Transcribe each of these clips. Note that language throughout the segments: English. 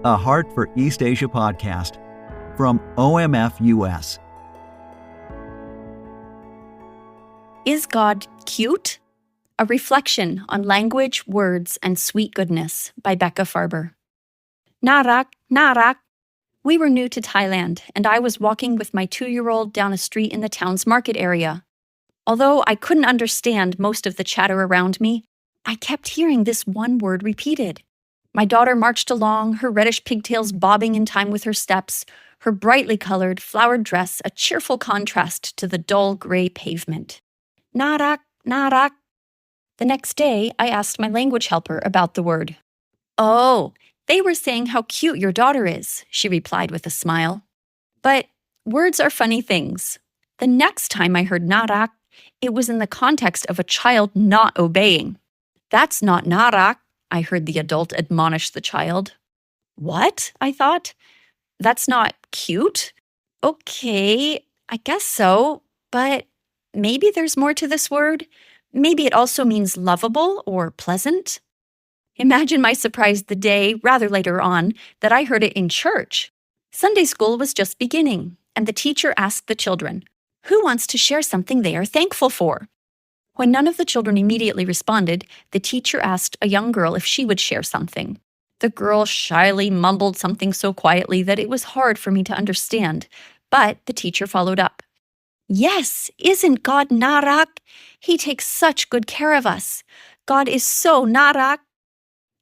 a Heart for East Asia podcast from OMF US. Is God cute? A reflection on language, words, and sweet goodness by Bekah Farber. Naarak, naarak. We were new to Thailand, and I was walking with my 2-year-old down a street in the town's market area. Although I couldn't understand most of the chatter around me, I kept hearing this one word repeated. My daughter marched along, her reddish pigtails bobbing in time with her steps, her brightly colored, flowered dress a cheerful contrast to the dull gray pavement. Naarak, naarak. The next day, I asked my language helper about the word. "Oh, they were saying how cute your daughter is," she replied with a smile. But words are funny things. The next time I heard naarak, it was in the context of a child not obeying. "That's not naarak," I heard the adult admonish the child. "What?" I thought. "That's not cute? Okay, I guess so, but maybe there's more to this word. Maybe it also means lovable or pleasant." Imagine my surprise the day, rather later on, that I heard it in church. Sunday school was just beginning, and the teacher asked the children, "Who wants to share something they are thankful for?" When none of the children immediately responded, the teacher asked a young girl if she would share something. The girl shyly mumbled something so quietly that it was hard for me to understand, but the teacher followed up. "Yes, isn't God naarak? He takes such good care of us. God is so naarak."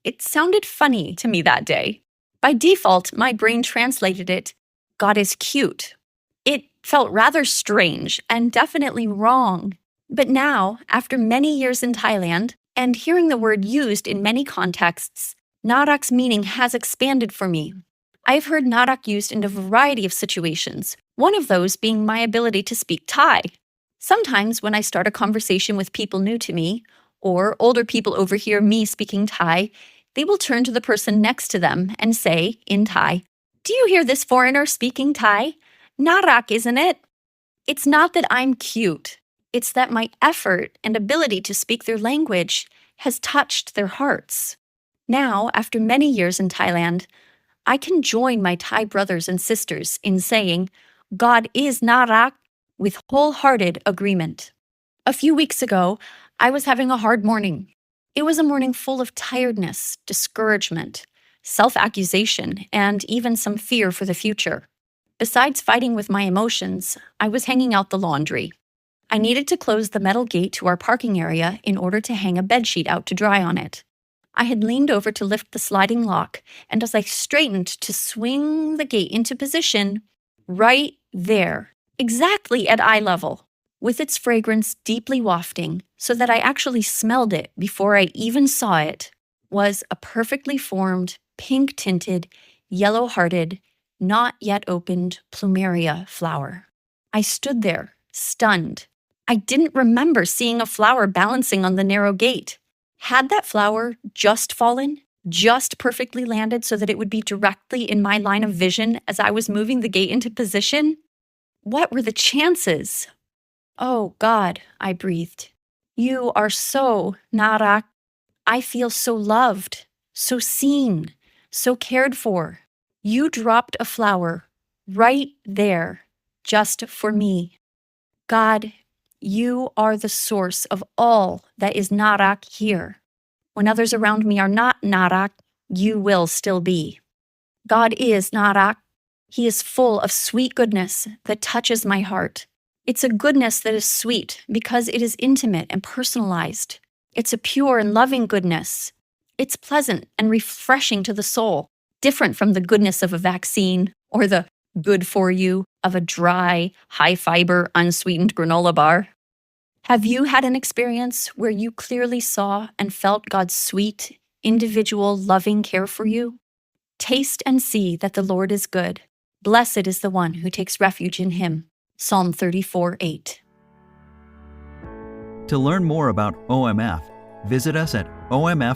It sounded funny to me that day. By default, my brain translated it, "God is cute." It felt rather strange and definitely wrong. But now, after many years in Thailand, and hearing the word used in many contexts, naarak's meaning has expanded for me. I've heard naarak used in a variety of situations, one of those being my ability to speak Thai. Sometimes when I start a conversation with people new to me, or older people overhear me speaking Thai, they will turn to the person next to them and say, in Thai, "Do you hear this foreigner speaking Thai? Naarak, isn't it?" It's not that I'm cute. It's that my effort and ability to speak their language has touched their hearts. Now, after many years in Thailand, I can join my Thai brothers and sisters in saying, "God is naarak," with wholehearted agreement. A few weeks ago, I was having a hard morning. It was a morning full of tiredness, discouragement, self-accusation, and even some fear for the future. Besides fighting with my emotions, I was hanging out the laundry. I needed to close the metal gate to our parking area in order to hang a bedsheet out to dry on it. I had leaned over to lift the sliding lock, and as I straightened to swing the gate into position, right there, exactly at eye level, with its fragrance deeply wafting so that I actually smelled it before I even saw it, was a perfectly formed, pink-tinted, yellow-hearted, not yet opened plumeria flower. I stood there, stunned. I didn't remember seeing a flower balancing on the narrow gate. Had that flower just fallen, just perfectly landed so that it would be directly in my line of vision as I was moving the gate into position? What were the chances? "Oh God," I breathed. "You are so naarak. I feel so loved, so seen, so cared for. You dropped a flower right there, just for me. God, you are the source of all that is naarak here. When others around me are not naarak, you will still be. God is naarak. He is full of sweet goodness that touches my heart. It's a goodness that is sweet because it is intimate and personalized. It's a pure and loving goodness. It's pleasant and refreshing to the soul, different from the goodness of a vaccine or the good for you of a dry, high-fiber, unsweetened granola bar. Have you had an experience where you clearly saw and felt God's sweet, individual, loving care for you? Taste and see that the Lord is good. Blessed is the one who takes refuge in him. Psalm 34:8. To learn more about OMF, visit us at omf.org/US.